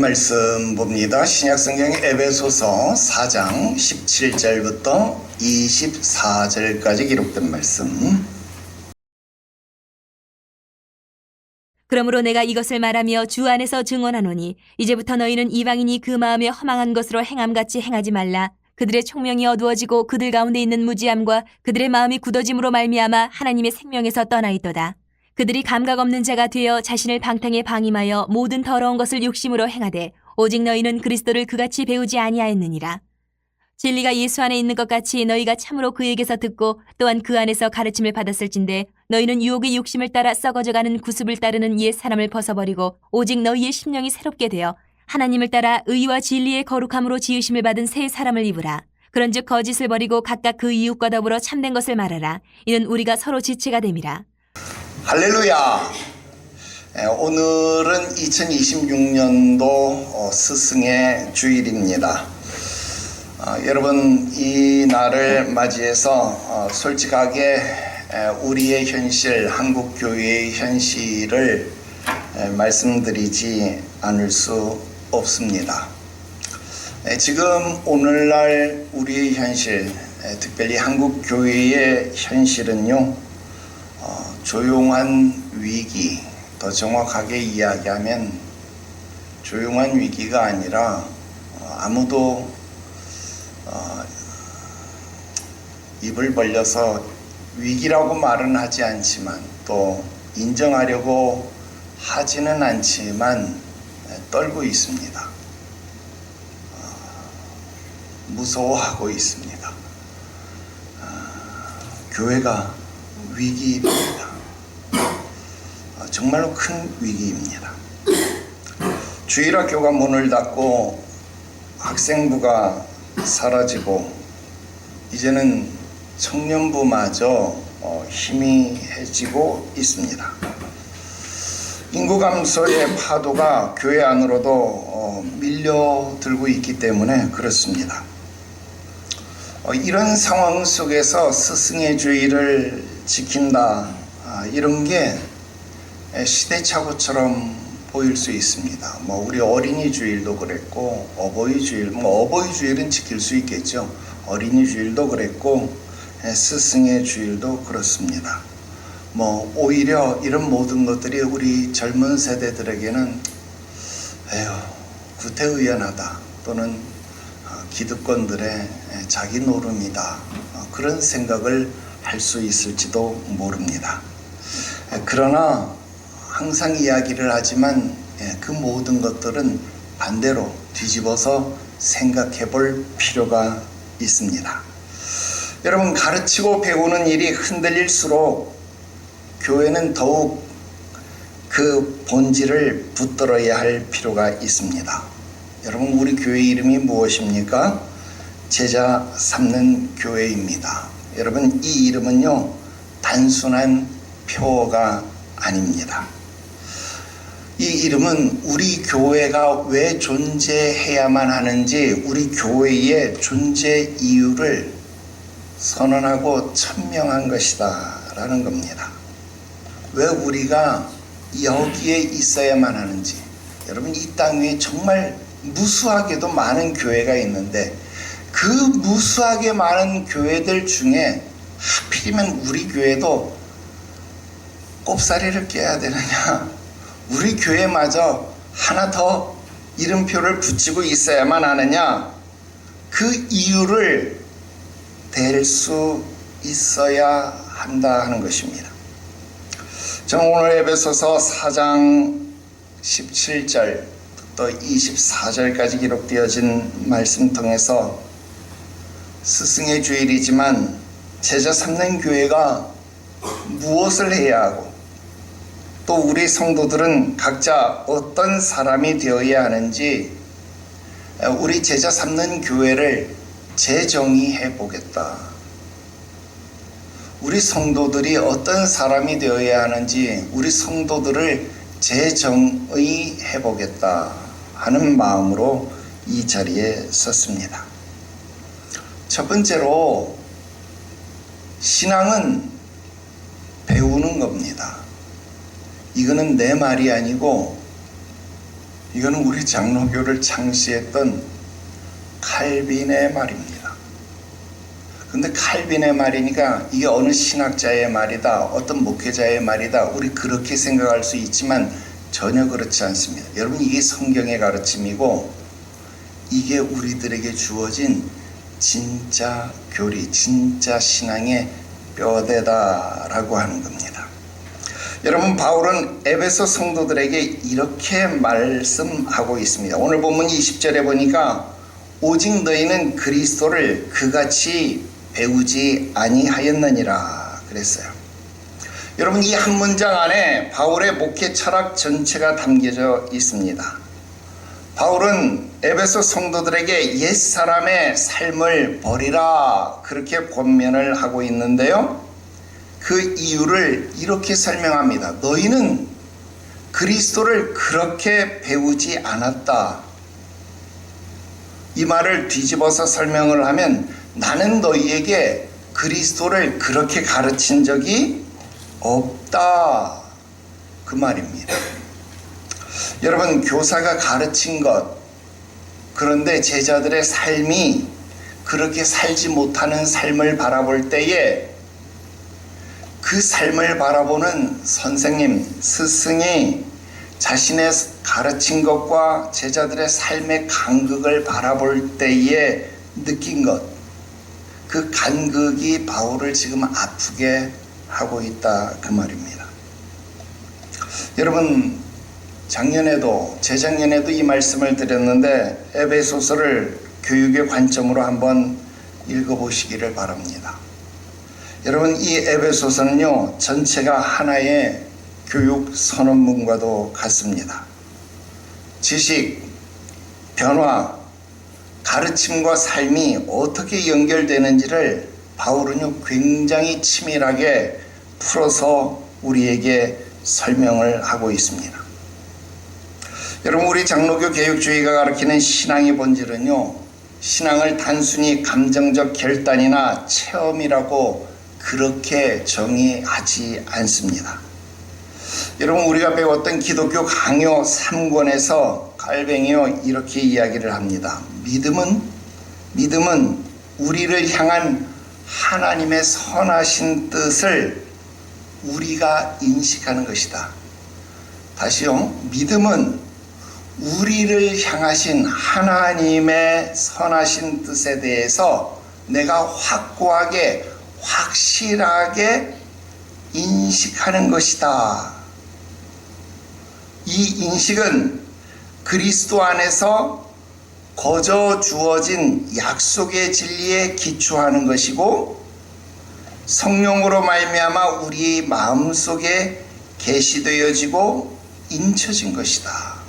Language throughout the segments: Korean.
하나님 말씀 봅니다. 신약성경 에베소서 4장 17절부터 24절까지 기록된 말씀. 그러므로 내가 이것을 말하며 주 안에서 증언하노니 이제부터 너희는 이방인이 그 마음에 허망한 것으로 행함같이 행하지 말라. 그들의 총명이 어두워지고 그들 가운데 있는 무지함과 그들의 마음이 굳어짐으로 말미암아 하나님의 생명에서 떠나 있도다. 그들이 감각 없는 자가 되어 자신을 방탕에 방임하여 모든 더러운 것을 욕심으로 행하되 오직 너희는 그리스도를 그같이 배우지 아니하였느니라. 진리가 예수 안에 있는 것 같이 너희가 참으로 그에게서 듣고 또한 그 안에서 가르침을 받았을진데 너희는 유혹의 욕심을 따라 썩어져가는 구습을 따르는 옛 사람을 벗어버리고 오직 너희의 심령이 새롭게 되어 하나님을 따라 의와 진리의 거룩함으로 지으심을 받은 새 사람을 입으라. 그런즉 거짓을 버리고 각각 그 이웃과 더불어 참된 것을 말하라. 이는 우리가 서로 지체가 됨이라. 할렐루야. 오늘은 2026년도 스승의 주일입니다. 여러분, 이 날을 맞이해서 솔직하게 우리의 현실, 한국 교회의 현실을 말씀드리지 않을 수 없습니다. 지금 오늘날 우리의 현실, 특별히 한국 교회의 현실은요, 조용한 위기, 더 정확하게 이야기하면 조용한 위기가 아니라 아무도 입을 벌려서 위기라고 말은 하지 않지만 또 인정하려고 하지는 않지만 떨고 있습니다. 무서워하고 있습니다. 교회가 위기입니다. 정말로 큰 위기입니다. 주일학교가 문을 닫고 학생부가 사라지고 이제는 청년부마저 희미해지고 있습니다. 인구 감소의 파도가 교회 안으로도 밀려들고 있기 때문에 그렇습니다. 이런 상황 속에서 스승의 주의를 지킨다, 이런 게 시대착오처럼 보일 수 있습니다. 우리 어린이 주일도 그랬고 어버이 주일, 어버이 주일은 지킬 수 있겠죠. 어린이 주일도 그랬고 스승의 주일도 그렇습니다. 오히려 이런 모든 것들이 우리 젊은 세대들에게는 구태의연하다 또는 기득권들의 자기 노름이다, 그런 생각을 할 수 있을지도 모릅니다. 그러나 항상 이야기를 하지만 그 모든 것들은 반대로 뒤집어서 생각해 볼 필요가 있습니다. 여러분, 가르치고 배우는 일이 흔들릴수록 교회는 더욱 그 본질을 붙들어야 할 필요가 있습니다. 여러분, 우리 교회 이름이 무엇입니까? 제자 삼는 교회입니다. 여러분, 이 이름은요, 단순한 표어가 아닙니다. 이 이름은 우리 교회가 왜 존재해야만 하는지, 우리 교회의 존재 이유를 선언하고 천명한 것이다 라는 겁니다. 왜 우리가 여기에 있어야만 하는지. 여러분, 이 땅 위에 정말 무수하게도 많은 교회가 있는데 그 무수하게 많은 교회들 중에 하필이면 우리 교회도 꼽사리를 껴야 되느냐, 우리 교회마저 하나 더 이름표를 붙이고 있어야만 하느냐, 그 이유를 댈 수 있어야 한다 하는 것입니다. 저는 오늘 에베소서 4장 17절 또 24절까지 기록되어진 말씀 통해서 스승의 주일이지만 제자 삼는 교회가 무엇을 해야 하고 또 우리 성도들은 각자 어떤 사람이 되어야 하는지 우리 제자 삼는 교회를 재정의해 보겠다. 우리 성도들이 어떤 사람이 되어야 하는지 우리 성도들을 재정의해 보겠다 하는 마음으로 이 자리에 섰습니다. 첫 번째로, 신앙은 배우는 겁니다. 이거는 내 말이 아니고 이거는 우리 장로교를 창시했던 칼빈의 말입니다. 근데 칼빈의 말이니까 이게 어느 신학자의 말이다, 어떤 목회자의 말이다, 우리 그렇게 생각할 수 있지만 전혀 그렇지 않습니다. 여러분, 이게 성경의 가르침이고 이게 우리들에게 주어진 진짜 교리, 진짜 신앙의 뼈대다라고 하는 겁니다. 여러분, 바울은 에베소 성도들에게 이렇게 말씀하고 있습니다. 오늘 본문 20절에 보니까 오직 너희는 그리스도를 그같이 배우지 아니하였느니라 그랬어요. 여러분, 이 한 문장 안에 바울의 목회 철학 전체가 담겨져 있습니다. 바울은 에베소 성도들에게 옛사람의 삶을 버리라 그렇게 권면을 하고 있는데요, 그 이유를 이렇게 설명합니다. 너희는 그리스도를 그렇게 배우지 않았다. 이 말을 뒤집어서 설명을 하면 나는 너희에게 그리스도를 그렇게 가르친 적이 없다, 그 말입니다. 여러분, 교사가 가르친 것, 그런데 제자들의 삶이 그렇게 살지 못하는 삶을 바라볼 때에 그 삶을 바라보는 선생님, 스승이 자신의 가르친 것과 제자들의 삶의 간극을 바라볼 때에 느낀 것, 그 간극이 바울을 지금 아프게 하고 있다, 그 말입니다. 여러분, 작년에도 재작년에도 이 말씀을 드렸는데 에베소서를 교육의 관점으로 한번 읽어보시기를 바랍니다. 여러분, 이 에베소서는요 전체가 하나의 교육 선언문과도 같습니다. 지식, 변화, 가르침과 삶이 어떻게 연결되는지를 바울은요 굉장히 치밀하게 풀어서 우리에게 설명을 하고 있습니다. 여러분, 우리 장로교 개혁주의가 가르치는 신앙의 본질은요, 신앙을 단순히 감정적 결단이나 체험이라고 그렇게 정의하지 않습니다. 여러분, 우리가 배웠던 기독교 강요 3권에서 갈뱅이요 이렇게 이야기를 합니다. 믿음은 우리를 향한 하나님의 선하신 뜻을 우리가 인식하는 것이다. 다시요, 믿음은 우리를 향하신 하나님의 선하신 뜻에 대해서 내가 확고하게, 확실하게 인식하는 것이다. 이 인식은 그리스도 안에서 거저 주어진 약속의 진리에 기초하는 것이고 성령으로 말미암아 우리 마음속에 계시되어지고 인쳐진 것이다.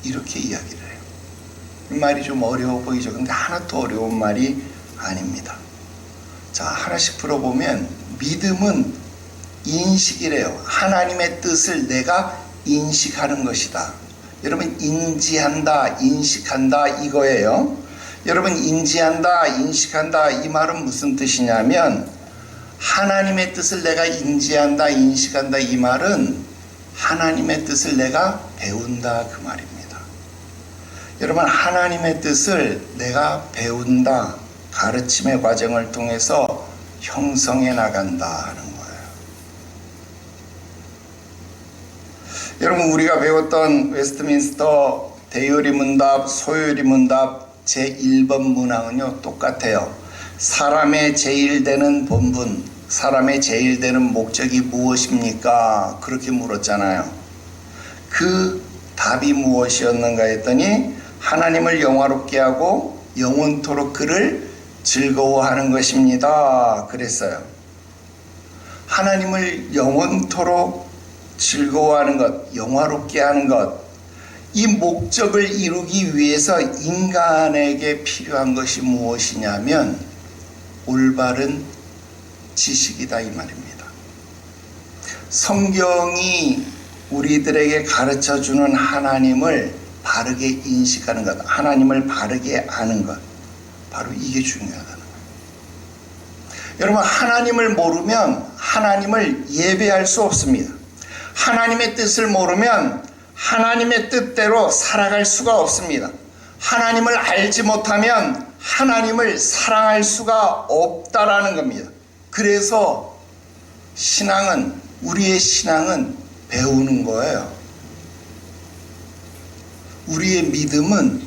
이렇게 이야기를 해요. 이 말이 좀 어려워 보이죠? 근데 하나도 어려운 말이 아닙니다. 자, 하나씩 풀어보면 믿음은 인식이래요. 하나님의 뜻을 내가 인식하는 것이다. 여러분, 인지한다, 인식한다 이거예요. 여러분, 인지한다, 인식한다 이 말은 무슨 뜻이냐면 하나님의 뜻을 내가 인지한다, 인식한다 이 말은 하나님의 뜻을 내가 배운다 그 말입니다. 여러분, 하나님의 뜻을 내가 배운다, 가르침의 과정을 통해서 형성해 나간다 하는 거예요. 여러분, 우리가 배웠던 웨스트민스터 대요리 문답, 소요리 문답 제1번 문항은요 똑같아요. 사람의 제일 되는 본분, 사람의 제일 되는 목적이 무엇입니까? 그렇게 물었잖아요. 그 답이 무엇이었는가 했더니 하나님을 영화롭게 하고 영원토록 그를 즐거워하는 것입니다. 그랬어요. 하나님을 영원토록 즐거워하는 것, 영화롭게 하는 것, 이 목적을 이루기 위해서 인간에게 필요한 것이 무엇이냐면 올바른 지식이다 이 말입니다. 성경이 우리들에게 가르쳐주는 하나님을 바르게 인식하는 것, 하나님을 바르게 아는 것, 바로 이게 중요하다는 거예요. 여러분, 하나님을 모르면 하나님을 예배할 수 없습니다. 하나님의 뜻을 모르면 하나님의 뜻대로 살아갈 수가 없습니다. 하나님을 알지 못하면 하나님을 사랑할 수가 없다라는 겁니다. 그래서 우리의 신앙은 배우는 거예요. 우리의 믿음은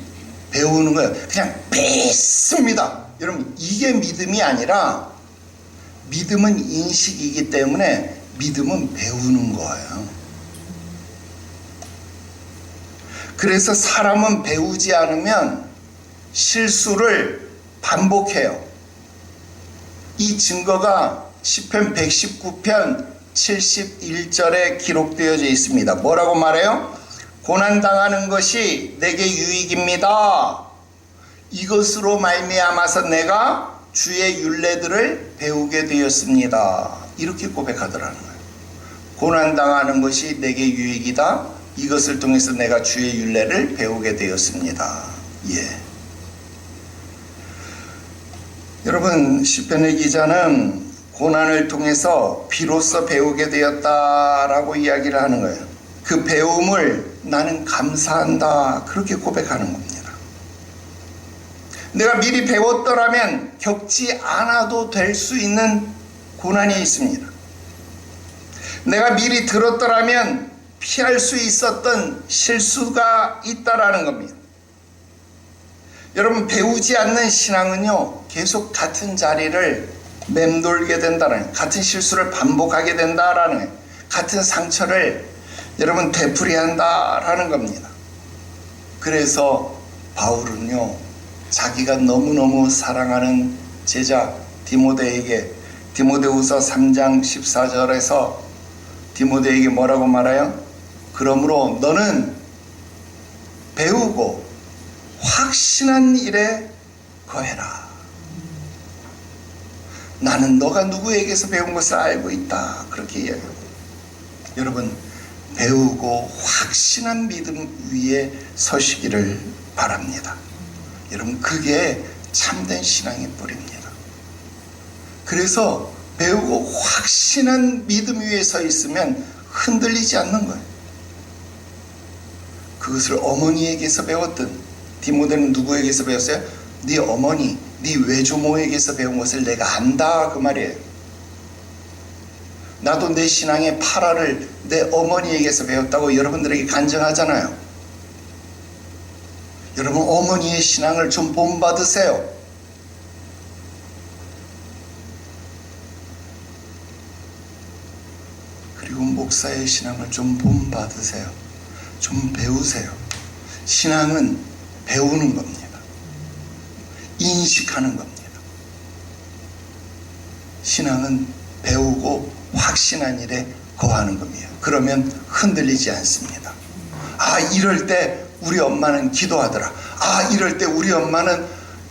배우는 거예요. 그냥 믿습니다. 여러분, 이게 믿음이 아니라 믿음은 인식이기 때문에 믿음은 배우는 거예요. 그래서 사람은 배우지 않으면 실수를 반복해요. 이 증거가 시편 119편 71절에 기록되어져 있습니다. 뭐라고 말해요? 고난당하는 것이 내게 유익입니다. 이것으로 말미암아서 내가 주의 율례들을 배우게 되었습니다. 이렇게 고백하더라는 거예요. 고난당하는 것이 내게 유익이다. 이것을 통해서 내가 주의 율례를 배우게 되었습니다. 예. 여러분, 시편의 기자는 고난을 통해서 비로소 배우게 되었다라고 이야기를 하는 거예요. 그 배움을 나는 감사한다, 그렇게 고백하는 겁니다. 내가 미리 배웠더라면 겪지 않아도 될 수 있는 고난이 있습니다. 내가 미리 들었더라면 피할 수 있었던 실수가 있다라는 겁니다. 여러분, 배우지 않는 신앙은요, 계속 같은 자리를 맴돌게 된다는, 같은 실수를 반복하게 된다라는, 같은 상처를 여러분 되풀이한다라는 겁니다. 그래서 바울은요, 자기가 너무너무 사랑하는 제자 디모데에게 디모데후서 3장 14절에서 디모데에게 뭐라고 말해요? 그러므로 너는 배우고 확신한 일에 거해라. 나는 너가 누구에게서 배운 것을 알고 있다, 그렇게 이야기합니다. 여러분, 배우고 확신한 믿음 위에 서시기를 바랍니다. 여러분, 그게 참된 신앙의 뿌리입니다. 그래서 배우고 확신한 믿음 위에 서 있으면 흔들리지 않는 거예요. 그것을 어머니에게서 배웠던 디모데는 누구에게서 배웠어요? 네 어머니, 네 외조모에게서 배운 것을 내가 안다, 그 말이에요. 나도 내 신앙의 파라를 내 어머니에게서 배웠다고 여러분들에게 간증하잖아요. 여러분, 어머니의 신앙을 좀 본받으세요. 그리고 목사의 신앙을 좀 본받으세요. 좀 배우세요. 신앙은 배우는 겁니다. 인식하는 겁니다. 신앙은 배우고 확신한 일에 거하는 겁니다. 그러면 흔들리지 않습니다. 아, 이럴 때 우리 엄마는 기도하더라. 아, 이럴 때 우리 엄마는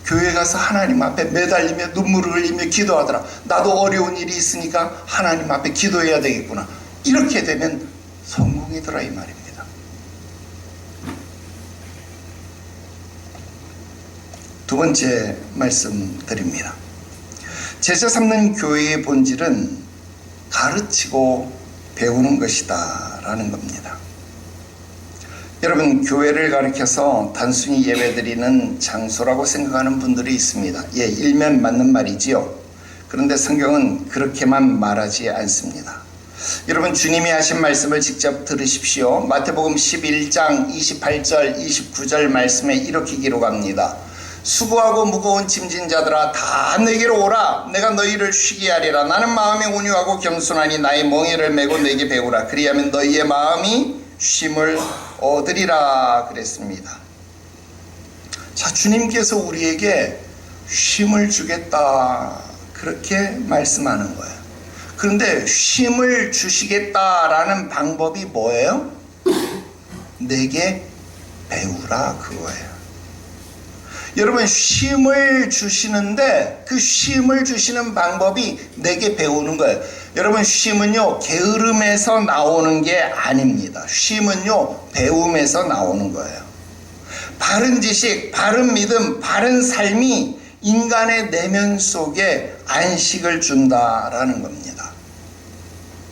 교회 가서 하나님 앞에 매달리며 눈물을 흘리며 기도하더라. 나도 어려운 일이 있으니까 하나님 앞에 기도해야 되겠구나. 이렇게 되면 성공이더라, 이 말입니다. 두 번째 말씀 드립니다. 제자 삼는 교회의 본질은 가르치고 배우는 것이다 라는 겁니다. 여러분, 교회를 가리켜서 단순히 예배드리는 장소라고 생각하는 분들이 있습니다. 예, 일면 맞는 말이지요. 그런데 성경은 그렇게만 말하지 않습니다. 여러분, 주님이 하신 말씀을 직접 들으십시오. 마태복음 11장 28절 29절 말씀에 이렇게 기록합니다. 수고하고 무거운 짐진 자들아, 다 내게로 오라. 내가 너희를 쉬게 하리라. 나는 마음이 온유하고 겸손하니 나의 멍에를 메고 내게 배우라. 그리하면 너희의 마음이 쉼을 얻으리라 그랬습니다. 자, 주님께서 우리에게 쉼을 주겠다, 그렇게 말씀하는 거예요. 그런데 쉼을 주시겠다라는 방법이 뭐예요? 내게 배우라, 그거예요. 여러분, 쉼을 주시는데 그 쉼을 주시는 방법이 내게 배우는 거예요. 여러분, 쉼은요, 게으름에서 나오는 게 아닙니다. 쉼은요, 배움에서 나오는 거예요. 바른 지식, 바른 믿음, 바른 삶이 인간의 내면 속에 안식을 준다라는 겁니다.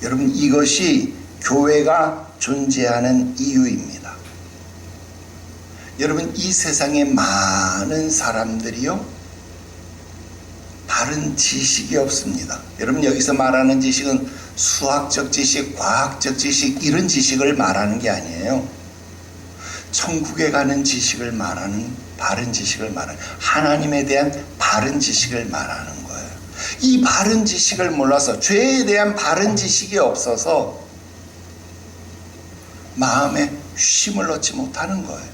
여러분, 이것이 교회가 존재하는 이유입니다. 여러분, 이 세상에 많은 사람들이요, 바른 지식이 없습니다. 여러분, 여기서 말하는 지식은 수학적 지식, 과학적 지식, 이런 지식을 말하는 게 아니에요. 천국에 가는 지식을 말하는, 바른 지식을 말하는, 하나님에 대한 바른 지식을 말하는 거예요. 이 바른 지식을 몰라서, 죄에 대한 바른 지식이 없어서 마음에 쉼을 얻지 못하는 거예요.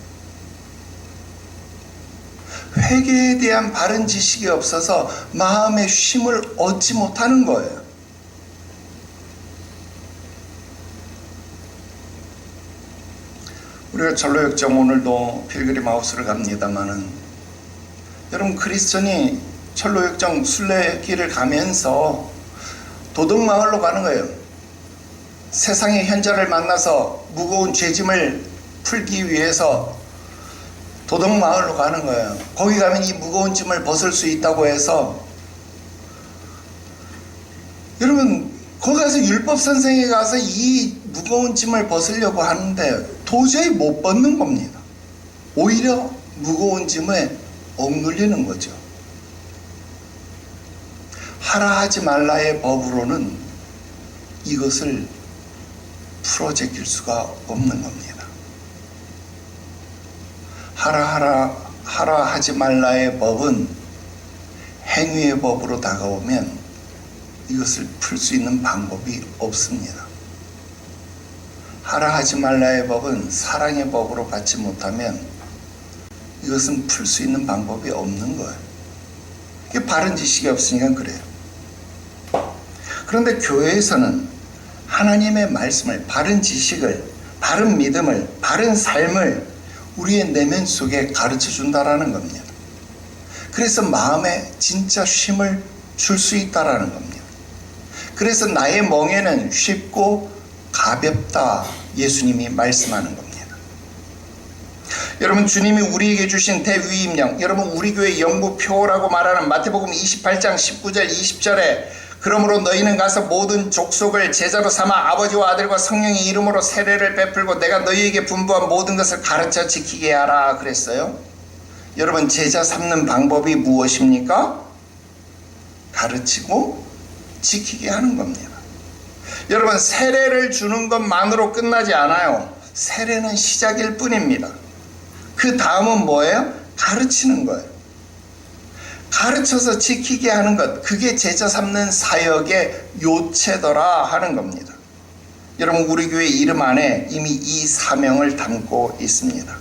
회개에 대한 바른 지식이 없어서 마음에 쉼을 얻지 못하는 거예요. 우리가 철로역정 오늘도 필그림 하우스를 갑니다마는, 여러분, 크리스천이 철로역정 순례길을 가면서 도덕마을로 가는 거예요. 세상의 현자를 만나서 무거운 죄짐을 풀기 위해서 도덕마을로 가는 거예요. 거기 가면 이 무거운 짐을 벗을 수 있다고 해서, 여러분, 거기 가서 율법선생에 가서 이 무거운 짐을 벗으려고 하는데 도저히 못 벗는 겁니다. 오히려 무거운 짐에 억눌리는 거죠. 하라 하지 말라의 법으로는 이것을 풀어 제낄 수가 없는 겁니다. 하라 하지 말라의 법은 행위의 법으로 다가오면 이것을 풀 수 있는 방법이 없습니다. 하라 하지 말라의 법은 사랑의 법으로 받지 못하면 이것은 풀 수 있는 방법이 없는 거예요. 이게 바른 지식이 없으니까 그래요. 그런데 교회에서는 하나님의 말씀을, 바른 지식을, 바른 믿음을, 바른 삶을 우리의 내면 속에 가르쳐 준다라는 겁니다. 그래서 마음에 진짜 쉼을 줄 수 있다라는 겁니다. 그래서 나의 멍에는 쉽고 가볍다, 예수님이 말씀하는 겁니다. 여러분, 주님이 우리에게 주신 대위임령, 여러분, 우리 교회 영구표라고 말하는 마태복음 28장 19절 20절에 그러므로 너희는 가서 모든 족속을 제자로 삼아 아버지와 아들과 성령의 이름으로 세례를 베풀고 내가 너희에게 분부한 모든 것을 가르쳐 지키게 하라 그랬어요. 여러분, 제자 삼는 방법이 무엇입니까? 가르치고 지키게 하는 겁니다. 여러분, 세례를 주는 것만으로 끝나지 않아요. 세례는 시작일 뿐입니다. 그 다음은 뭐예요? 가르치는 거예요. 가르쳐서 지키게 하는 것, 그게 제자 삼는 사역의 요체더라 하는 겁니다. 여러분, 우리 교회 이름 안에 이미 이 사명을 담고 있습니다.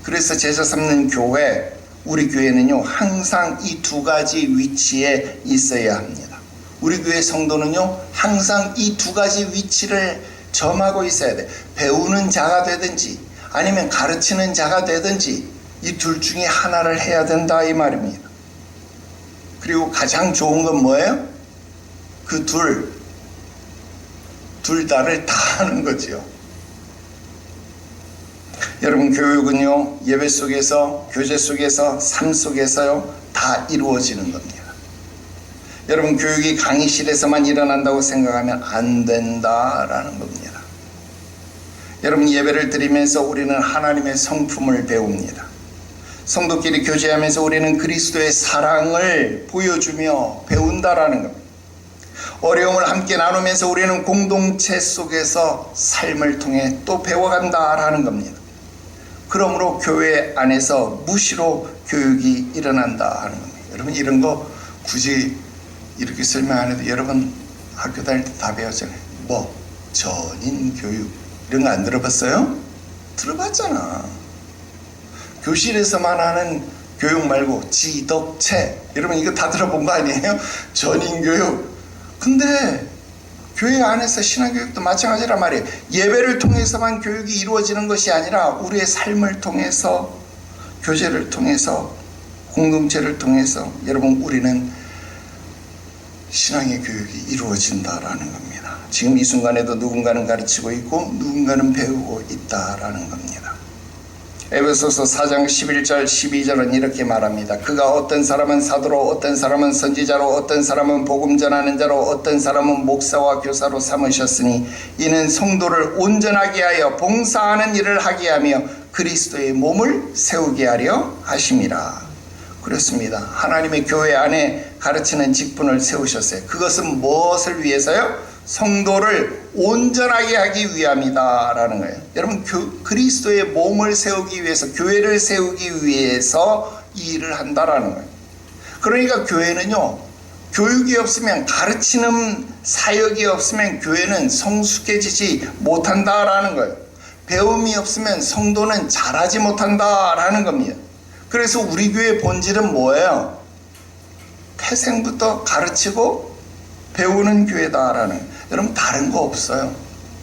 그래서 제자 삼는 교회, 우리 교회는요, 항상 이 두 가지 위치에 있어야 합니다. 우리 교회 성도는요, 항상 이 두 가지 위치를 점하고 있어야 돼. 배우는 자가 되든지 아니면 가르치는 자가 되든지 이 둘 중에 하나를 해야 된다 이 말입니다. 그리고 가장 좋은 건 뭐예요? 그 둘 다를 다 하는 거죠. 여러분, 교육은요, 예배 속에서, 교제 속에서, 삶 속에서요, 다 이루어지는 겁니다. 여러분, 교육이 강의실에서만 일어난다고 생각하면 안 된다라는 겁니다. 여러분, 예배를 드리면서 우리는 하나님의 성품을 배웁니다. 성도끼리 교제하면서 우리는 그리스도의 사랑을 보여주며 배운다라는 겁니다. 어려움을 함께 나누면서 우리는 공동체 속에서 삶을 통해 또 배워간다라는 겁니다. 그러므로 교회 안에서 무시로 교육이 일어난다 하는 겁니다. 여러분, 이런 거 굳이 이렇게 설명 안 해도 여러분 학교 다닐 때 다 배웠잖아요. 뭐 전인교육 이런 거 안 들어봤어요? 들어봤잖아. 교실에서만 하는 교육 말고 지덕체, 여러분 이거 다 들어본 거 아니에요? 전인교육. 근데 교회 안에서 신앙교육도 마찬가지란 말이에요. 예배를 통해서만 교육이 이루어지는 것이 아니라 우리의 삶을 통해서, 교제를 통해서, 공동체를 통해서 여러분 우리는 신앙의 교육이 이루어진다라는 겁니다. 지금 이 순간에도 누군가는 가르치고 있고 누군가는 배우고 있다라는 겁니다. 에베소서 4장 11절 12절은 이렇게 말합니다. 그가 어떤 사람은 사도로, 어떤 사람은 선지자로, 어떤 사람은 복음 전하는 자로, 어떤 사람은 목사와 교사로 삼으셨으니 이는 성도를 온전하게 하여 봉사하는 일을 하게 하며 그리스도의 몸을 세우게 하려 하심이라. 그렇습니다. 하나님의 교회 안에 가르치는 직분을 세우셨어요. 그것은 무엇을 위해서요? 성도를 온전하게 하기 위함이다라는 거예요. 여러분, 그리스도의 몸을 세우기 위해서, 교회를 세우기 위해서 이 일을 한다라는 거예요. 그러니까 교회는요, 교육이 없으면, 가르치는 사역이 없으면 교회는 성숙해지지 못한다라는 거예요. 배움이 없으면 성도는 자라지 못한다라는 겁니다. 그래서 우리 교회의 본질은 뭐예요? 태생부터 가르치고 배우는 교회다라는 거예요. 여러분, 다른 거 없어요.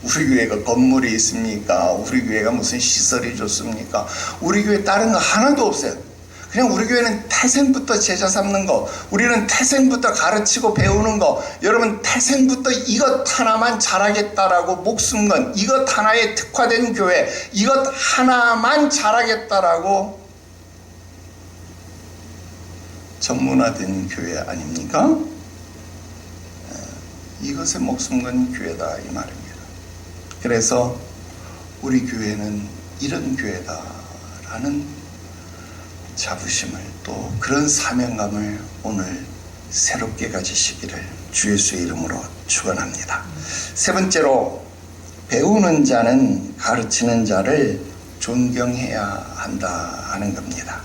우리 교회가 건물이 있습니까? 우리 교회가 무슨 시설이 좋습니까? 우리 교회 다른 거 하나도 없어요. 그냥 우리 교회는 태생부터 제자 삼는 거, 우리는 태생부터 가르치고 배우는 거, 여러분 태생부터 이것 하나만 잘하겠다라고 목숨 건, 이것 하나에 특화된 교회, 이것 하나만 잘하겠다라고 전문화된 교회 아닙니까? 이것에 목숨 건 교회다 이 말입니다. 그래서 우리 교회는 이런 교회다라는 자부심을, 또 그런 사명감을 오늘 새롭게 가지시기를 주 예수의 이름으로 축원합니다. 세 번째로, 배우는 자는 가르치는 자를 존경해야 한다 하는 겁니다.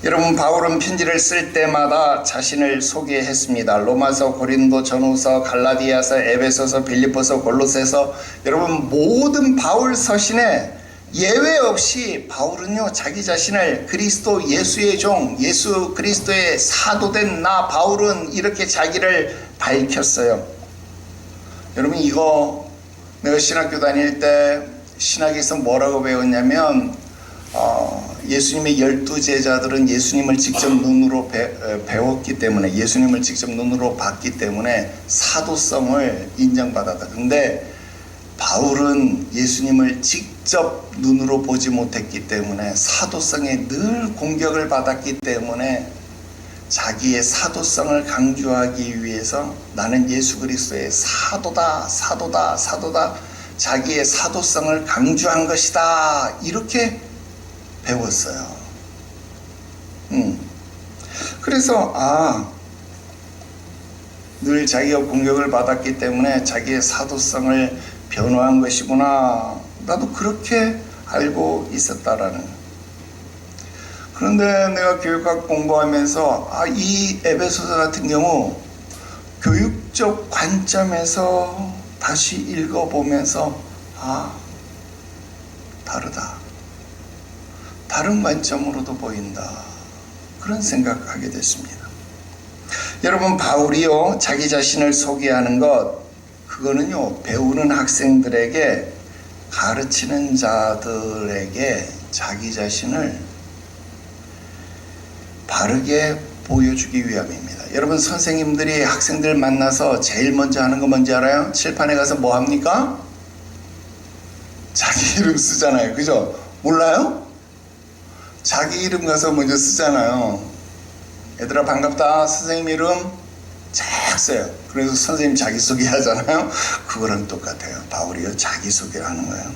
여러분, 바울은 편지를 쓸 때마다 자신을 소개했습니다. 로마서, 고린도, 전후서, 갈라디아서, 에베소서, 빌립보서, 골로새서, 여러분 모든 바울 서신에 예외 없이 바울은요, 자기 자신을 그리스도 예수의 종, 예수 그리스도의 사도된 나 바울은 이렇게 자기를 밝혔어요. 여러분, 이거 내가 신학교 다닐 때 신학에서 뭐라고 배웠냐면, 예수님의 12제자들은 예수님을 직접 눈으로 배웠기 때문에, 예수님을 직접 눈으로 봤기 때문에 사도성을 인정받았다. 근데 바울은 예수님을 직접 눈으로 보지 못했기 때문에 사도성에 늘 공격을 받았기 때문에 자기의 사도성을 강조하기 위해서 나는 예수 그리스도의 사도다, 사도다, 사도다, 자기의 사도성을 강조한 것이다, 이렇게 배웠어요. 그래서 늘 자기가 공격을 받았기 때문에 자기의 사도성을 변화한 것이구나, 나도 그렇게 알고 있었다라는. 그런데 내가 교육학 공부하면서 이 에베소서 같은 경우 교육적 관점에서 다시 읽어보면서 다르다, 다른 관점으로도 보인다, 그런 생각하게 됐습니다. 여러분, 바울이요, 자기 자신을 소개하는 것, 그거는요, 배우는 학생들에게, 가르치는 자들에게 자기 자신을 바르게 보여주기 위함입니다. 여러분, 선생님들이 학생들 만나서 제일 먼저 하는 거 뭔지 알아요? 칠판에 가서 뭐 합니까? 자기 이름 쓰잖아요. 그죠? 몰라요? 자기 이름 가서 먼저 쓰잖아요. 얘들아 반갑다, 선생님 이름 쫙 써요. 그래서 선생님 자기소개 하잖아요. 그거랑 똑같아요. 바울이요, 자기소개를 하는 거예요.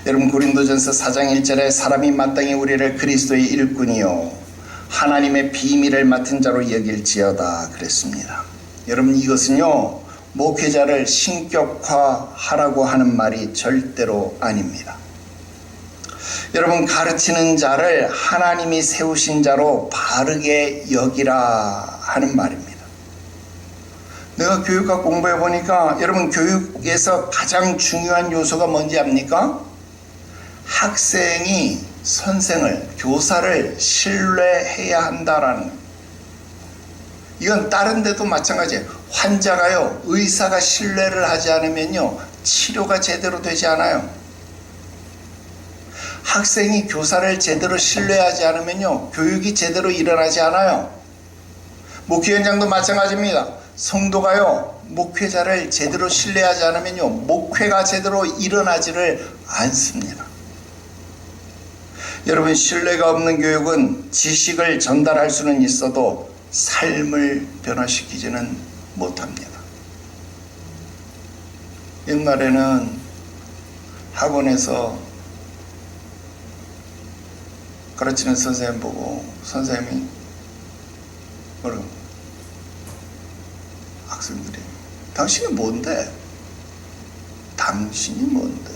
여러분, 고린도전서 4장 1절에 사람이 마땅히 우리를 그리스도의 일꾼이요 하나님의 비밀을 맡은 자로 여길지어다 그랬습니다. 여러분, 이것은요, 목회자를 신격화하라고 하는 말이 절대로 아닙니다. 여러분, 가르치는 자를 하나님이 세우신 자로 바르게 여기라 하는 말입니다. 내가 교육학 공부해 보니까, 여러분, 교육에서 가장 중요한 요소가 뭔지 압니까? 학생이 선생을, 교사를 신뢰해야 한다라는 거예요. 이건 다른 데도 마찬가지예요. 환자가요, 의사가 신뢰를 하지 않으면요, 치료가 제대로 되지 않아요. 학생이 교사를 제대로 신뢰하지 않으면요, 교육이 제대로 일어나지 않아요. 목회 현장도 마찬가지입니다. 성도가요, 목회자를 제대로 신뢰하지 않으면요, 목회가 제대로 일어나지를 않습니다. 여러분, 신뢰가 없는 교육은 지식을 전달할 수는 있어도 삶을 변화시키지는 못합니다. 옛날에는 학원에서 가르치는 선생님 보고 선생님이 뭐라고? 학생들이 당신이 뭔데? 당신이 뭔데?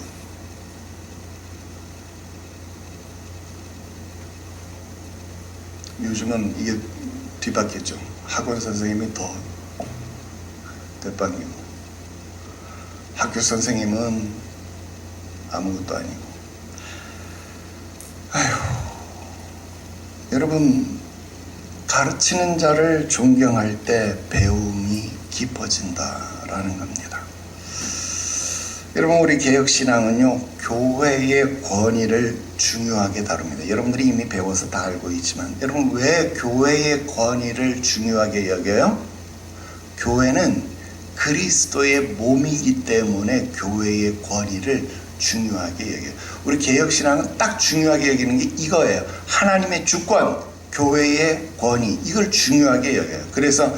요즘은 이게 뒤바뀌었죠. 학원 선생님이 더 대빵이고 학교 선생님은 아무것도 아니고. 아휴, 여러분, 가르치는 자를 존경할 때 배움이 깊어진다라는 겁니다. 여러분, 우리 개혁신앙은요, 교회의 권위를 중요하게 다룹니다. 여러분들이 이미 배워서 다 알고 있지만, 여러분, 왜 교회의 권위를 중요하게 여겨요? 교회는 그리스도의 몸이기 때문에 교회의 권위를 중요하게 여겨요. 우리 개혁신앙은 딱 중요하게 여기는 게 이거예요. 하나님의 주권, 교회의 권위, 이걸 중요하게 여겨요. 그래서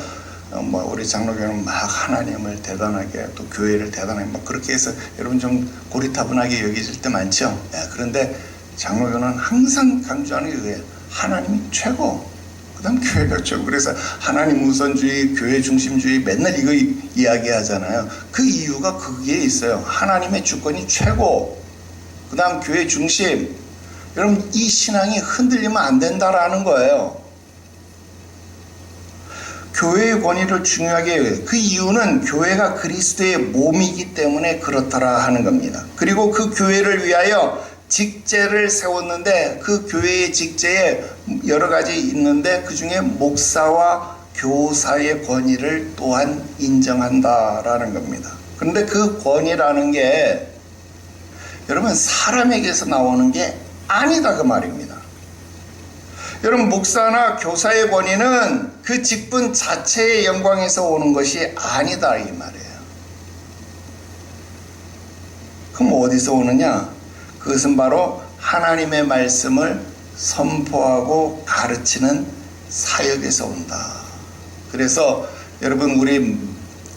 우리 장로교는 막 하나님을 대단하게, 또 교회를 대단하게 막 그렇게 해서 여러분 좀 고리타분하게 여겨질 때 많죠. 그런데 장로교는 항상 강조하는 게 그거예요. 하나님이 최고, 그 다음 교회가 최고. 그래서 하나님 우선주의, 교회 중심주의 맨날 이거 이야기하잖아요. 그 이유가 거기에 있어요. 하나님의 주권이 최고, 그 다음 교회 중심. 여러분, 이 신앙이 흔들리면 안 된다라는 거예요. 교회의 권위를 중요하게 여겨요. 그 이유는 교회가 그리스도의 몸이기 때문에 그렇더라 하는 겁니다. 그리고 그 교회를 위하여 직제를 세웠는데, 그 교회의 직제에 여러 가지 있는데 그 중에 목사와 교사의 권위를 또한 인정한다라는 겁니다. 그런데 그 권위라는 게 여러분 사람에게서 나오는 게 아니다 그 말입니다. 여러분, 목사나 교사의 권위는 그 직분 자체의 영광에서 오는 것이 아니다 이 말이에요. 그럼 어디서 오느냐? 그것은 바로 하나님의 말씀을 선포하고 가르치는 사역에서 온다. 그래서 여러분, 우리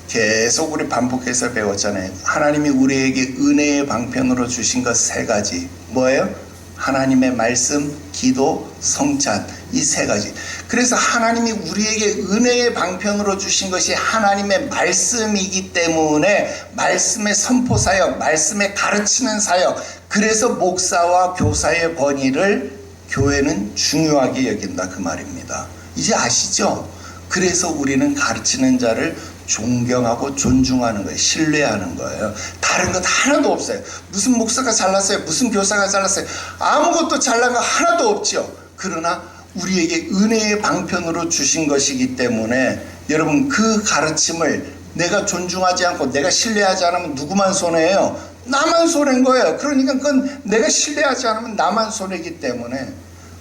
계속 반복해서 배웠잖아요. 하나님이 우리에게 은혜의 방편으로 주신 것 세 가지. 뭐예요? 하나님의 말씀, 기도, 성찬, 이 세 가지. 그래서 하나님이 우리에게 은혜의 방편으로 주신 것이 하나님의 말씀이기 때문에 말씀의 선포 사역, 말씀의 가르치는 사역, 그래서 목사와 교사의 권위를 교회는 중요하게 여긴다 그 말입니다. 이제 아시죠? 그래서 우리는 가르치는 자를 존경하고 존중하는 거예요. 신뢰하는 거예요. 다른 것 하나도 없어요. 무슨 목사가 잘났어요, 무슨 교사가 잘났어요, 아무것도 잘난 거 하나도 없죠. 그러나 우리에게 은혜의 방편으로 주신 것이기 때문에 여러분, 그 가르침을 내가 존중하지 않고 내가 신뢰하지 않으면 누구만 손해예요? 나만 손해인 거예요. 그러니까 그건 내가 신뢰하지 않으면 나만 손해이기 때문에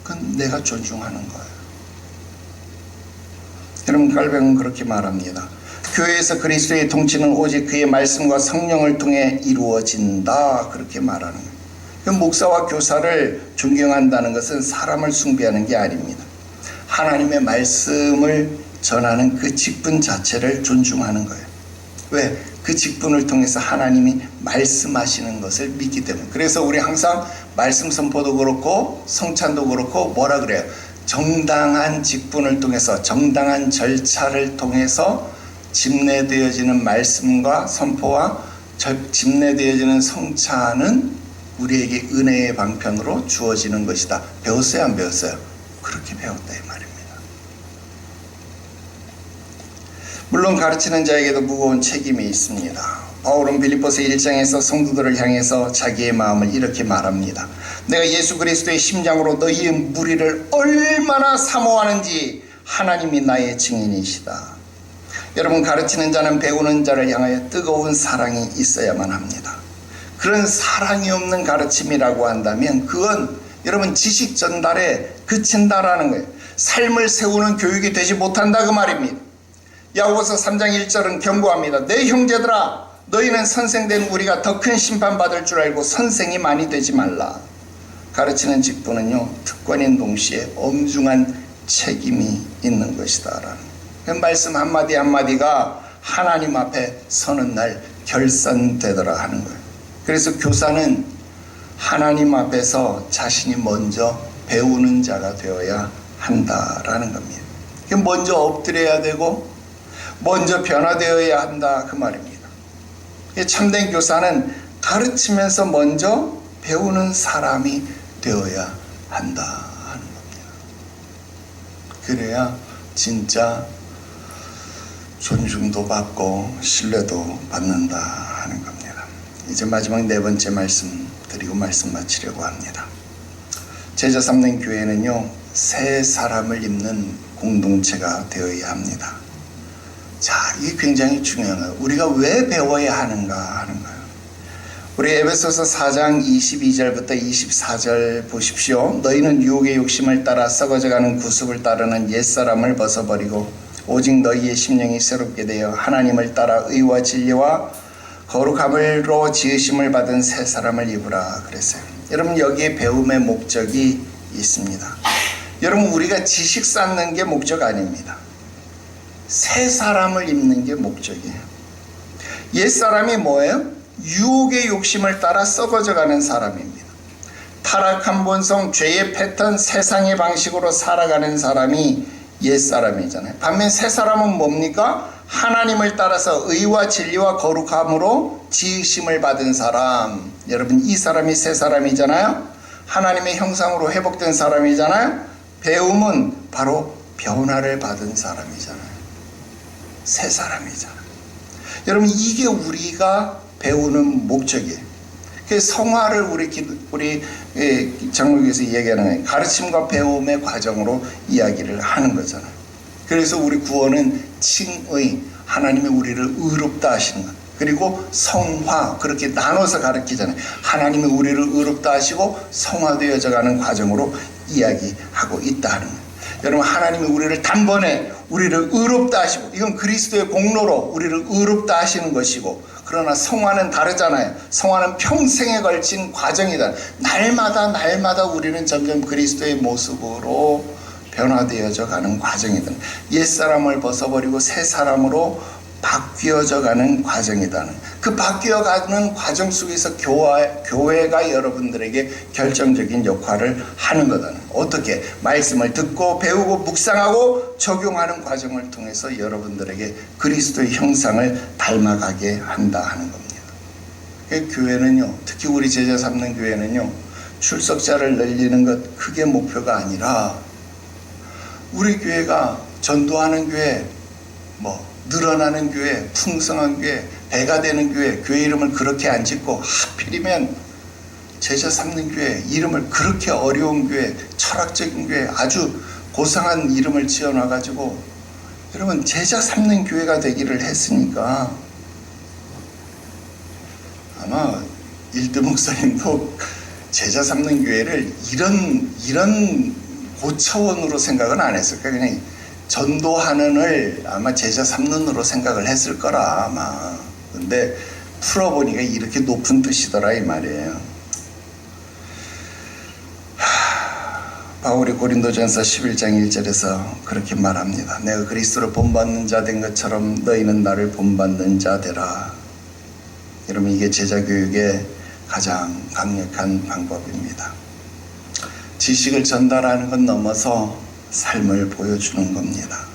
그건 내가 존중하는 거예요. 여러분, 깔뱅은 그렇게 말합니다. 교회에서 그리스도의 통치는 오직 그의 말씀과 성령을 통해 이루어진다, 그렇게 말하는 거예요. 목사와 교사를 존경한다는 것은 사람을 숭배하는 게 아닙니다. 하나님의 말씀을 전하는 그 직분 자체를 존중하는 거예요. 왜? 그 직분을 통해서 하나님이 말씀하시는 것을 믿기 때문에. 그래서 우리 항상 말씀 선포도 그렇고 성찬도 그렇고 뭐라 그래요? 정당한 직분을 통해서, 정당한 절차를 통해서 집례되어지는 말씀과 선포와 집례되어지는 성찬은 우리에게 은혜의 방편으로 주어지는 것이다. 배웠어요, 안 배웠어요? 그렇게 배웠다 이 말입니다. 물론 가르치는 자에게도 무거운 책임이 있습니다. 바울은 빌립보서 1장에서 성도들을 향해서 자기의 마음을 이렇게 말합니다. 내가 예수 그리스도의 심장으로 너희의 무리를 얼마나 사모하는지 하나님이 나의 증인이시다. 여러분, 가르치는 자는 배우는 자를 향하여 뜨거운 사랑이 있어야만 합니다. 그런 사랑이 없는 가르침이라고 한다면 그건 여러분 지식 전달에 그친다라는 거예요. 삶을 세우는 교육이 되지 못한다 그 말입니다. 야고보서 3장 1절은 경고합니다. 내 형제들아, 너희는 선생된 우리가 더 큰 심판받을 줄 알고 선생이 많이 되지 말라. 가르치는 직분은요, 특권인 동시에 엄중한 책임이 있는 것이다 라는 그 말씀 한마디 한마디가 하나님 앞에 서는 날 결산되더라 하는 거예요. 그래서 교사는 하나님 앞에서 자신이 먼저 배우는 자가 되어야 한다라는 겁니다. 먼저 엎드려야 되고 먼저 변화되어야 한다 그 말입니다. 참된 교사는 가르치면서 먼저 배우는 사람이 되어야 한다 하는 겁니다. 그래야 진짜 존중도 받고 신뢰도 받는다 하는 겁니다. 이제 마지막 네 번째 말씀 드리고 말씀 마치려고 합니다. 제자 삼는 교회는요, 새 사람을 입는 공동체가 되어야 합니다. 자, 이게 굉장히 중요한 거예요. 우리가 왜 배워야 하는가 하는 거예요. 우리 에베소서 4장 22절부터 24절 보십시오. 너희는 유혹의 욕심을 따라 썩어져가는 구습을 따르는 옛사람을 벗어버리고 오직 너희의 심령이 새롭게 되어 하나님을 따라 의와 진리와 거룩함으로 지으심을 받은 새 사람을 입으라 그랬어요. 여러분, 여기에 배움의 목적이 있습니다. 여러분, 우리가 지식 쌓는 게 목적 아닙니다. 새 사람을 입는 게 목적이에요. 옛사람이 뭐예요? 유혹의 욕심을 따라 썩어져가는 사람입니다. 타락한 본성, 죄의 패턴, 세상의 방식으로 살아가는 사람이 옛사람이잖아요. 반면 새 사람은 뭡니까? 하나님을 따라서 의와 진리와 거룩함으로 지으심을 받은 사람. 여러분, 이 사람이 새 사람이잖아요. 하나님의 형상으로 회복된 사람이잖아요. 배움은 바로 변화를 받은 사람이잖아요. 새 사람이잖아요. 여러분, 이게 우리가 배우는 목적이에요. 그래서 성화를 우리 장로교에서 얘기하는 거예요. 가르침과 배움의 과정으로 이야기를 하는 거잖아요. 그래서 우리 구원은 칭의, 하나님이 우리를 의롭다 하시는 것, 그리고 성화, 그렇게 나눠서 가르치잖아요. 하나님이 우리를 의롭다 하시고 성화되어져 가는 과정으로 이야기하고 있다 하는 거예요. 여러분, 하나님이 우리를 단번에 우리를 의롭다 하시고, 이건 그리스도의 공로로 우리를 의롭다 하시는 것이고, 그러나 성화는 다르잖아요. 성화는 평생에 걸친 과정이다. 날마다 우리는 점점 그리스도의 모습으로 변화되어져 가는 과정이다. 옛사람을 벗어버리고 새 사람으로 바뀌어져 가는 과정이다. 그 바뀌어가는 과정 속에서 교회가 여러분들에게 결정적인 역할을 하는 거다. 어떻게? 말씀을 듣고 배우고 묵상하고 적용하는 과정을 통해서 여러분들에게 그리스도의 형상을 닮아가게 한다 하는 겁니다. 교회는요, 특히 우리 제자 삼는 교회는요, 출석자를 늘리는 것 그게 목표가 아니라 우리 교회가 전도하는 교회, 늘어나는 교회, 풍성한 교회, 배가 되는 교회, 교회 이름을 그렇게 안 짓고 하필이면 제자 삼는 교회 이름을 그렇게 어려운 교회, 철학적인 교회, 아주 고상한 이름을 지어놔가지고 여러분 제자 삼는 교회가 되기를 했으니까 아마 일드 목사님도 제자 삼는 교회를 이런 고차원으로 생각은 안 했을 거예요. 그냥 전도하는을 아마 제자 삼는으로 생각을 했을 거라 아마. 근데 풀어보니까 이렇게 높은 뜻이더라 이 말이에요. 바울이 고린도전서 11장 1절에서 그렇게 말합니다. 내가 그리스도를 본받는 자 된 것처럼 너희는 나를 본받는 자 되라. 여러분, 이게 제자 교육의 가장 강력한 방법입니다. 지식을 전달하는 것 넘어서 삶을 보여주는 겁니다.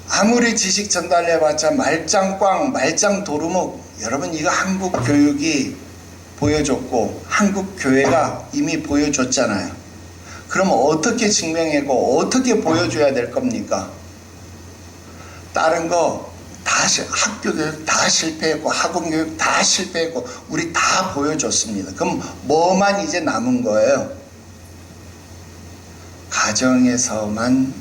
아무리 지식 전달해봤자 말짱꽝, 말짱 도루묵, 여러분 이거 한국 교육이 보여줬고 한국 교회가 이미 보여줬잖아요. 그러면 어떻게 증명하고 어떻게 보여줘야 될 겁니까? 다른 거 다 학교 교육 다 실패했고 학원 교육 다 실패했고 우리 다 보여줬습니다. 그럼 뭐만 이제 남은 거예요? 가정에서만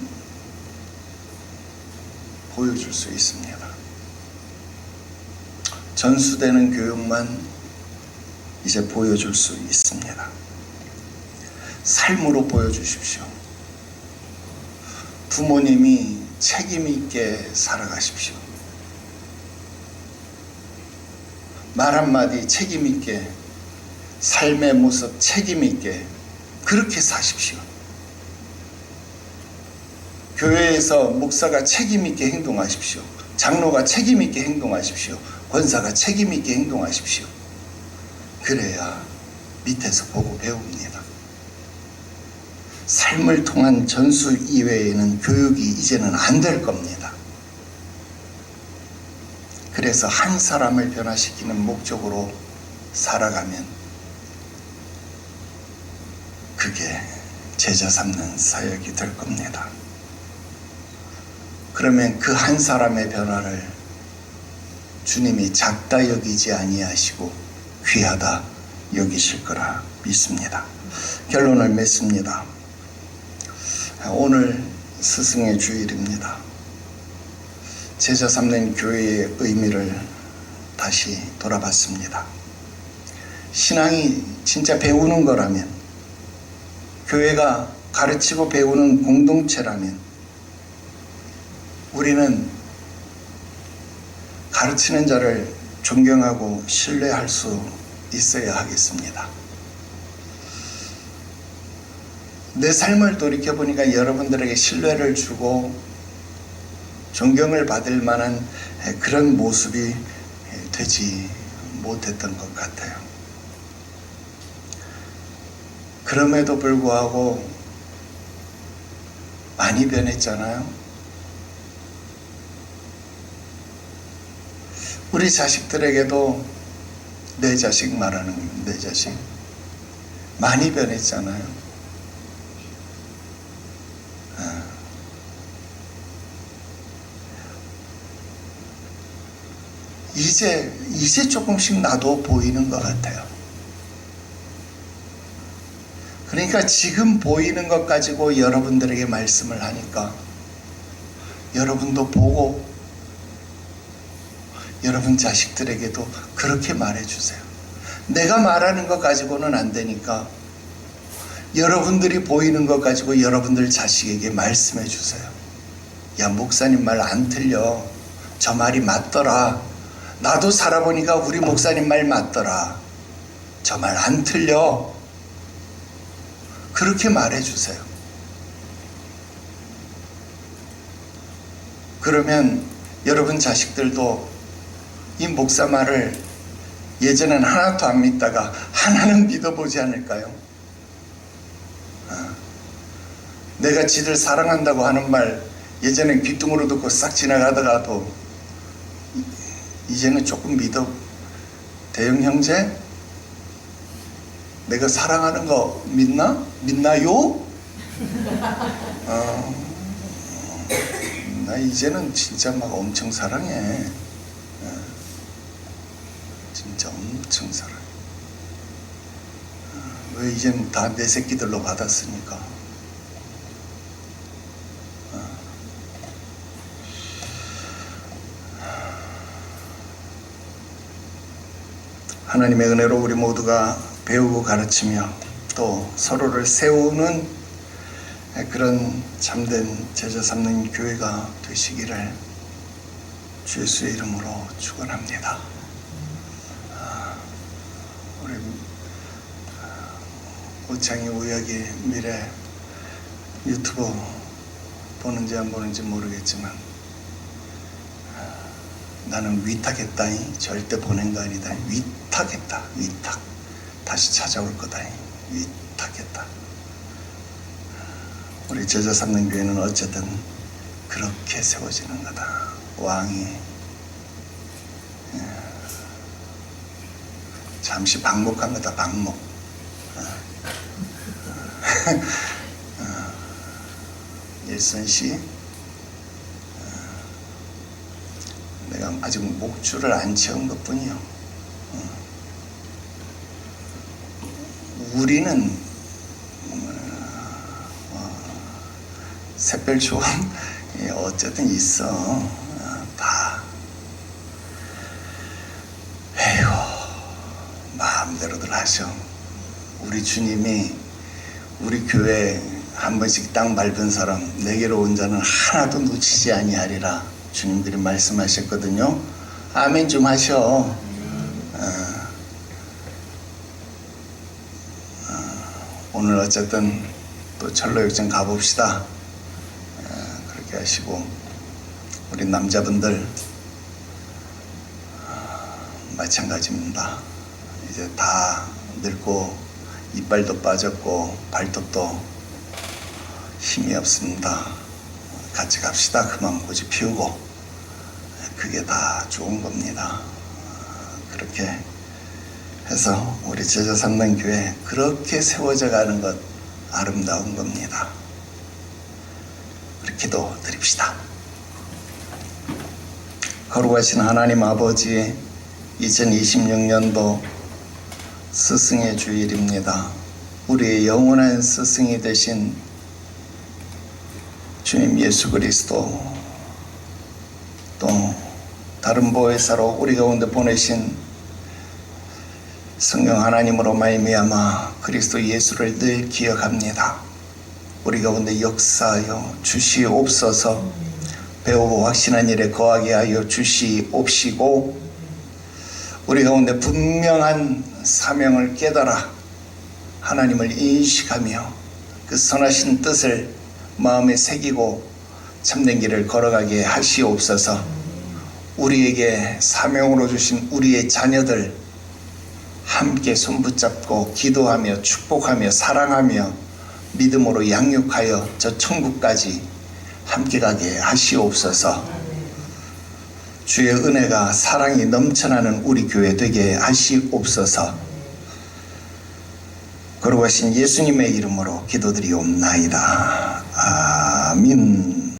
보여줄 수 있습니다. 전수되는 교육만 이제 보여줄 수 있습니다. 삶으로 보여주십시오. 부모님이 책임 있게 살아가십시오. 말 한마디 책임 있게, 삶의 모습 책임 있게 그렇게 사십시오. 교회에서 목사가 책임 있게 행동하십시오. 장로가 책임 있게 행동하십시오. 권사가 책임 있게 행동하십시오. 그래야 밑에서 보고 배웁니다. 삶을 통한 전수 이외에는 교육이 이제는 안 될 겁니다. 그래서 한 사람을 변화시키는 목적으로 살아가면 그게 제자 삼는 사역이 될 겁니다. 그러면 그 한 사람의 변화를 주님이 작다 여기지 아니하시고 귀하다 여기실 거라 믿습니다. 결론을 맺습니다. 오늘 스승의 주일입니다. 제자 삼는 교회의 의미를 다시 돌아봤습니다. 신앙이 진짜 배우는 거라면, 교회가 가르치고 배우는 공동체라면 우리는 가르치는 자를 존경하고 신뢰할 수 있어야 하겠습니다. 내 삶을 돌이켜보니까 여러분들에게 신뢰를 주고 존경을 받을 만한 그런 모습이 되지 못했던 것 같아요. 그럼에도 불구하고 많이 변했잖아요. 우리 자식들에게도 내 자식 말하는 겁니다. 내 자식 많이 변했잖아요. 이제 조금씩 나도 보이는 것 같아요. 그러니까 지금 보이는 것 가지고 여러분들에게 말씀을 하니까 여러분도 보고 여러분 자식들에게도 그렇게 말해주세요. 내가 말하는 것 가지고는 안 되니까 여러분들이 보이는 것 가지고 여러분들 자식에게 말씀해 주세요. 야, 목사님 말 안 틀려. 저 말이 맞더라. 나도 살아보니까 우리 목사님 말 맞더라. 저 말 안 틀려. 그렇게 말해주세요. 그러면 여러분 자식들도 이 목사 말을 예전엔 하나도 안 믿다가 하나는 믿어보지 않을까요? 내가 지들 사랑한다고 하는 말 예전엔 귀뚱으로 듣고 싹 지나가다가도 이제는 조금 믿어. 대형 형제, 내가 사랑하는 거 믿나? 믿나요? 나 이제는 진짜 막 엄청 사랑해. 진짜 엄청 사랑해. 왜 이제는 다 내 새끼들로 받았으니까. 하나님의 은혜로 우리 모두가 배우고 가르치며 또 서로를 세우는 그런 참된 제자 삼는 교회가 되시기를 주 예수의 이름으로 축원합니다. 우리 우창희 우혁이 미래 유튜브 보는지 안 보는지 모르겠지만 나는 위탁했다니. 절대 보낸 거 아니다. 위탁했다. 위탁. 다시 찾아올 거다. 위탁했다. 우리 제자 삼는 교회는 어쨌든 그렇게 세워지는 거다. 왕이 잠시 방목한 거다. 방목. 일선씨, 내가 아직 목줄을 안 채운 것 뿐이요. 우리는 샛별초원 어쨌든 있어. 다 에휴, 마음대로들 하셔. 우리 주님이 우리 교회 한 번씩 땅 밟은 사람 내게로 온 자는 하나도 놓치지 아니하리라 주님들이 말씀하셨거든요. 아멘 좀 하셔. 오늘 어쨌든 또 철로역전 가봅시다. 그렇게 하시고 우리 남자분들 마찬가지입니다. 이제 다 늙고 이빨도 빠졌고 발톱도 힘이 없습니다. 같이 갑시다. 그만 고집 피우고. 그게 다 좋은 겁니다. 그렇게 해서 우리 제자 삼는 교회 그렇게 세워져 가는 것 아름다운 겁니다. 우리 기도 드립시다. 거룩하신 하나님 아버지, 2026년도 스승의 주일입니다. 우리의 영원한 스승이 되신 주님 예수 그리스도, 또 다른 보혜사로 우리 가운데 보내신 성령 하나님으로 말미암아 그리스도 예수를 늘 기억합니다. 우리 가운데 역사하여 주시옵소서. 배우고 확신한 일에 거하게 하여 주시옵시고, 우리 가운데 분명한 사명을 깨달아 하나님을 인식하며 그 선하신 뜻을 마음에 새기고 참된 길을 걸어가게 하시옵소서. 우리에게 사명으로 주신 우리의 자녀들 함께 손붙잡고 기도하며 축복하며 사랑하며 믿음으로 양육하여 저 천국까지 함께 가게 하시옵소서. 주의 은혜가 사랑이 넘쳐나는 우리 교회 되게 하시옵소서. 거룩하신 예수님의 이름으로 기도드리옵나이다. 아멘.